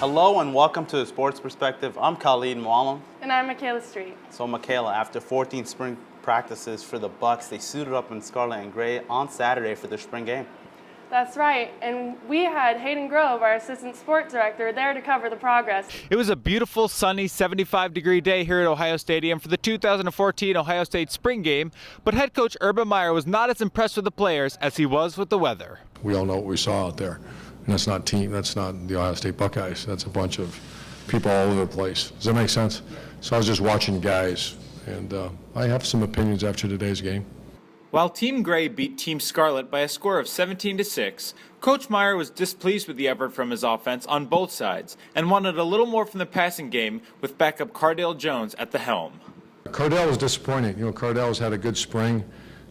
Hello and welcome to the Sports Perspective. I'm Khalid Mualim. And I'm Michaela Street. So Michaela, after 14 spring practices for the Bucks, they suited up in scarlet and gray on Saturday for their spring game. That's right, and we had Hayden Grove, our assistant sports director, there to cover the progress. It was a beautiful, sunny, 75-degree day here at Ohio Stadium for the 2014 Ohio State spring game, but head coach Urban Meyer was not as impressed with the players as he was with the weather. We all know what we saw out there, and that's not the Ohio State Buckeyes. That's a bunch of people all over the place. Does that make sense? So I was just watching guys, and I have some opinions after today's game. While Team Gray beat Team Scarlet by a score of 17-6, Coach Meyer was displeased with the effort from his offense on both sides and wanted a little more from the passing game with backup Cardale Jones at the helm. Cardale was disappointing. Cardale's had a good spring.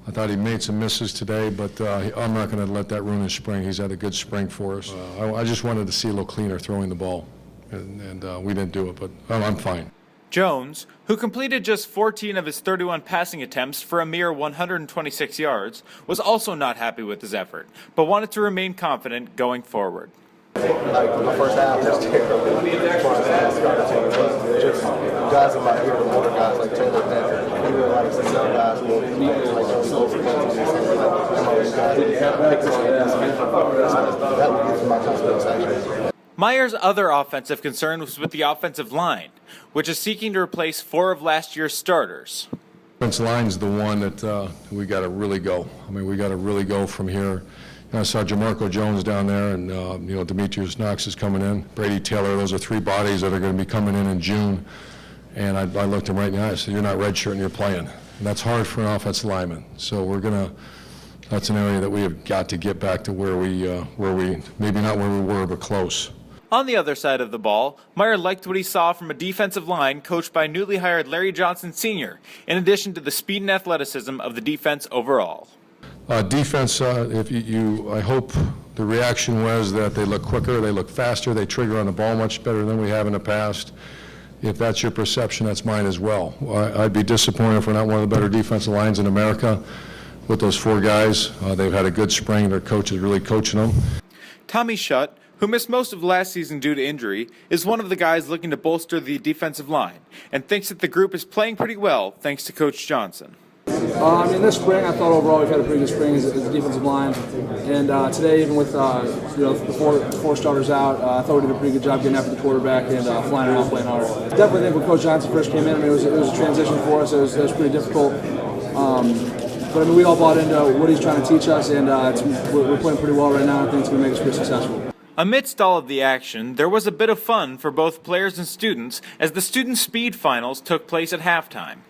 I thought he made some misses today, but I'm not going to let that ruin his spring. He's had a good spring for us. I just wanted to see a little cleaner throwing the ball, and we didn't do it, but I'm fine. Jones, who completed just 14 of his 31 passing attempts for a mere 126 yards, was also not happy with his effort, but wanted to remain confident going forward. Like the first half, just terrible. Just guys in my ear, the older guys like Taylor Panther, we were like some young guys who were like those overcoming that would give my confidence actually. Meyer's other offensive concern was with the offensive line, which is seeking to replace 4 of last year's starters. Offensive line's the one that we got to really go. I mean, we got to really go from here. I saw Jamarco Jones down there, and Demetrius Knox is coming in. Brady Taylor, those are 3 bodies that are going to be coming in June. And I looked him right in the eye and said, "You're not redshirting, you're playing." And that's hard for an offensive lineman. So that's an area that we have got to get back to where we maybe not where we were, but close. On the other side of the ball, Meyer liked what he saw from a defensive line coached by newly hired Larry Johnson Sr., in addition to the speed and athleticism of the defense overall. Defense, I hope the reaction was that they look quicker, they look faster, they trigger on the ball much better than we have in the past. If that's your perception, that's mine as well. I'd be disappointed if we're not one of the better defensive lines in America with those 4 guys. They've had a good spring. Their coach is really coaching them. Tommy Shutt, who missed most of last season due to injury, is one of the guys looking to bolster the defensive line and thinks that the group is playing pretty well thanks to Coach Johnson. This spring, I thought overall we've had a pretty good spring as a defensive line. And today, even with the 4 starters out, I thought we did a pretty good job getting after the quarterback and flying around, playing hard. Definitely think when Coach Johnson first came in, it was a transition for us. It was pretty difficult. But we all bought into what he's trying to teach us, and we're playing pretty well right now. I think it's going to make us pretty successful. Amidst all of the action, there was a bit of fun for both players and students as the student speed finals took place at halftime.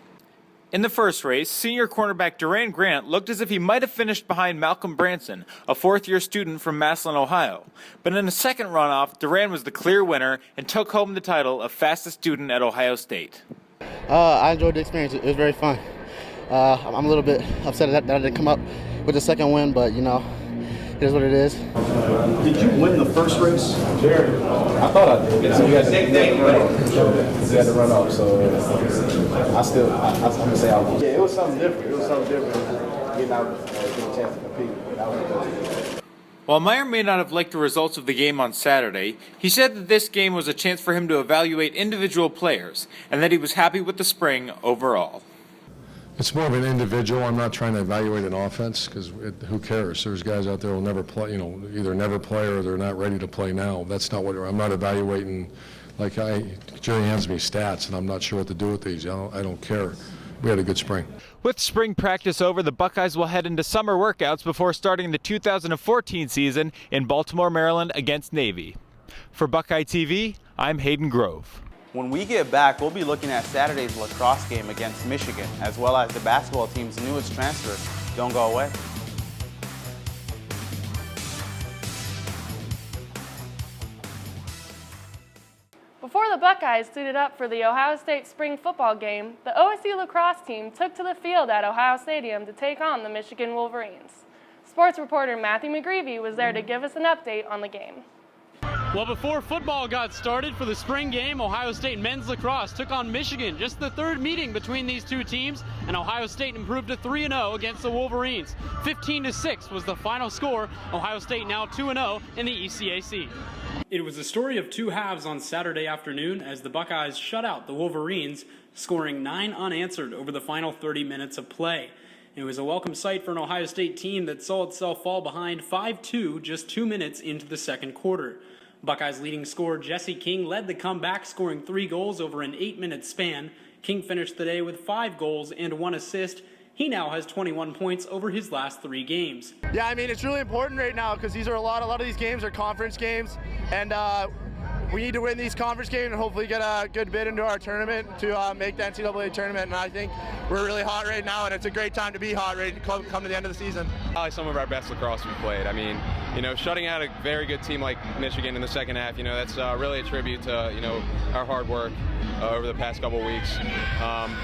In the first race, senior cornerback Duran Grant looked as if he might have finished behind Malcolm Branson, a 4th-year student from Massillon, Ohio. But in the second runoff, Duran was the clear winner and took home the title of fastest student at Ohio State. I enjoyed the experience. It was very fun. I'm a little bit upset that I didn't come up with the second win, but it is what it is. Did you win the first race? Sure. I thought I did. So we had to run off. So I'm gonna say I won. Yeah, it was something different. Getting out, getting a chance to compete. That was good. While Meyer may not have liked the results of the game on Saturday, he said that this game was a chance for him to evaluate individual players and that he was happy with the spring overall. It's more of an individual. I'm not trying to evaluate an offense because who cares? There's guys out there who will never play, either never play or they're not ready to play now. That's not what I'm not evaluating. Like Jerry hands me stats and I'm not sure what to do with these. I don't care. We had a good spring. With spring practice over, the Buckeyes will head into summer workouts before starting the 2014 season in Baltimore, Maryland against Navy. For Buckeye TV, I'm Hayden Grove. When we get back, we'll be looking at Saturday's lacrosse game against Michigan, as well as the basketball team's newest transfer. Don't go away. Before the Buckeyes suited up for the Ohio State spring football game, the OSU lacrosse team took to the field at Ohio Stadium to take on the Michigan Wolverines. Sports reporter Matthew McGreevy was there to give us an update on the game. Well, before football got started for the spring game, Ohio State men's lacrosse took on Michigan. Just the third meeting between these two teams, and Ohio State improved to 3-0 against the Wolverines. 15-6 was the final score. Ohio State now 2-0 in the ECAC. It was a story of two halves on Saturday afternoon as the Buckeyes shut out the Wolverines, scoring 9 unanswered over the final 30 minutes of play. It was a welcome sight for an Ohio State team that saw itself fall behind 5-2 just 2 minutes into the second quarter. Buckeyes leading scorer Jesse King led the comeback, scoring 3 goals over an 8-minute span. King finished the day with 5 goals and 1 assist. He now has 21 points over his last 3 games. Yeah, I mean, it's really important right now because these are a lot of these games are conference games, and we need to win these conference games and hopefully get a good bid into our tournament to make the NCAA tournament. And I think we're really hot right now, and it's a great time to be hot right come to the end of the season. Probably some of our best lacrosse we've played. I mean, shutting out a very good team like Michigan in the second half, that's really a tribute to, our hard work over the past couple of weeks.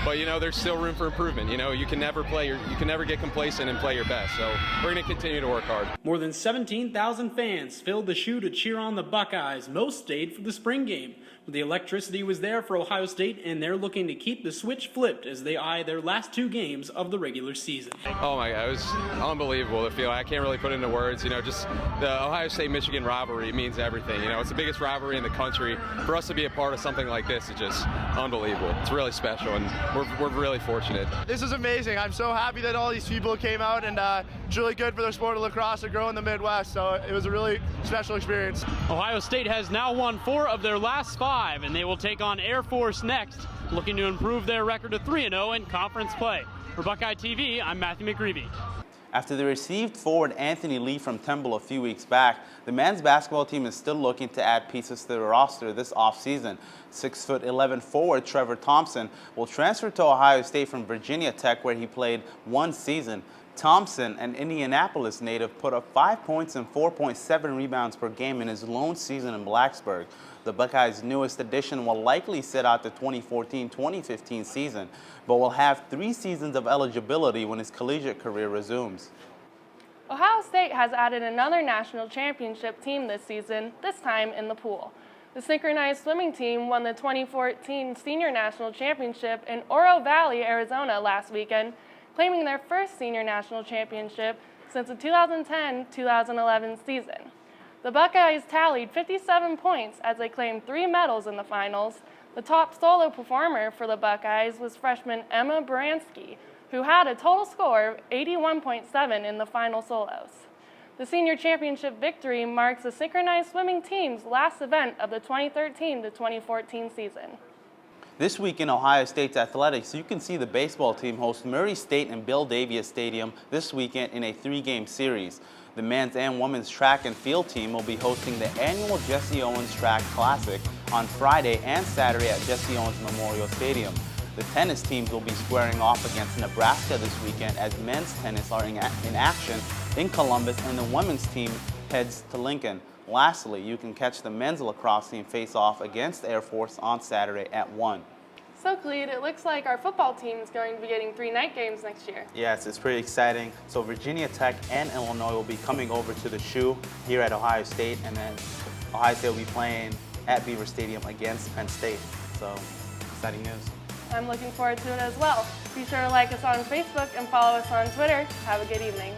But there's still room for improvement. You can never get complacent and play your best. So we're going to continue to work hard. More than 17,000 fans filled the shoe to cheer on the Buckeyes. Most stayed for the spring game. The electricity was there for Ohio State, and they're looking to keep the switch flipped as they eye their last 2 games of the regular season. Oh my God, it was unbelievable to feel. I can't really put it into words. Just the Ohio State-Michigan rivalry means everything. It's the biggest rivalry in the country. For us to be a part of something like this is just unbelievable. It's really special, and we're really fortunate. This is amazing. I'm so happy that all these people came out, and it's really good for the sport of lacrosse to grow in the Midwest. So it was a really special experience. Ohio State has now won 4 of their last 5, and they will take on Air Force next, looking to improve their record to 3-0 in conference play. For Buckeye TV, I'm Matthew McGreevy. After they received forward Anthony Lee from Temple a few weeks back, the men's basketball team is still looking to add pieces to the roster this offseason. 6'11" forward Trevor Thompson will transfer to Ohio State from Virginia Tech, where he played 1 season. Thompson, an Indianapolis native, put up 5 points and 4.7 rebounds per game in his lone season in Blacksburg. The Buckeyes' newest addition will likely sit out the 2014-2015 season, but will have 3 seasons of eligibility when his collegiate career resumes. Ohio State has added another national championship team this season, this time in the pool. The synchronized swimming team won the 2014 Senior National Championship in Oro Valley, Arizona last weekend, claiming their first senior national championship since the 2010-2011 season. The Buckeyes tallied 57 points as they claimed 3 medals in the finals. The top solo performer for the Buckeyes was freshman Emma Baranski, who had a total score of 81.7 in the final solos. The senior championship victory marks the synchronized swimming team's last event of the 2013-2014 season. This week in Ohio State's athletics, you can see the baseball team host Murray State and Bill Davies Stadium this weekend in a 3-game series. The men's and women's track and field team will be hosting the annual Jesse Owens Track Classic on Friday and Saturday at Jesse Owens Memorial Stadium. The tennis teams will be squaring off against Nebraska this weekend as men's tennis are in action in Columbus and the women's team heads to Lincoln. Lastly, you can catch the men's lacrosse team face off against Air Force on Saturday at 1. So, Clete, it looks like our football team is going to be getting 3 night games next year. Yes, it's pretty exciting. So Virginia Tech and Illinois will be coming over to the Shoe here at Ohio State, and then Ohio State will be playing at Beaver Stadium against Penn State. So, exciting news. I'm looking forward to it as well. Be sure to like us on Facebook and follow us on Twitter. Have a good evening.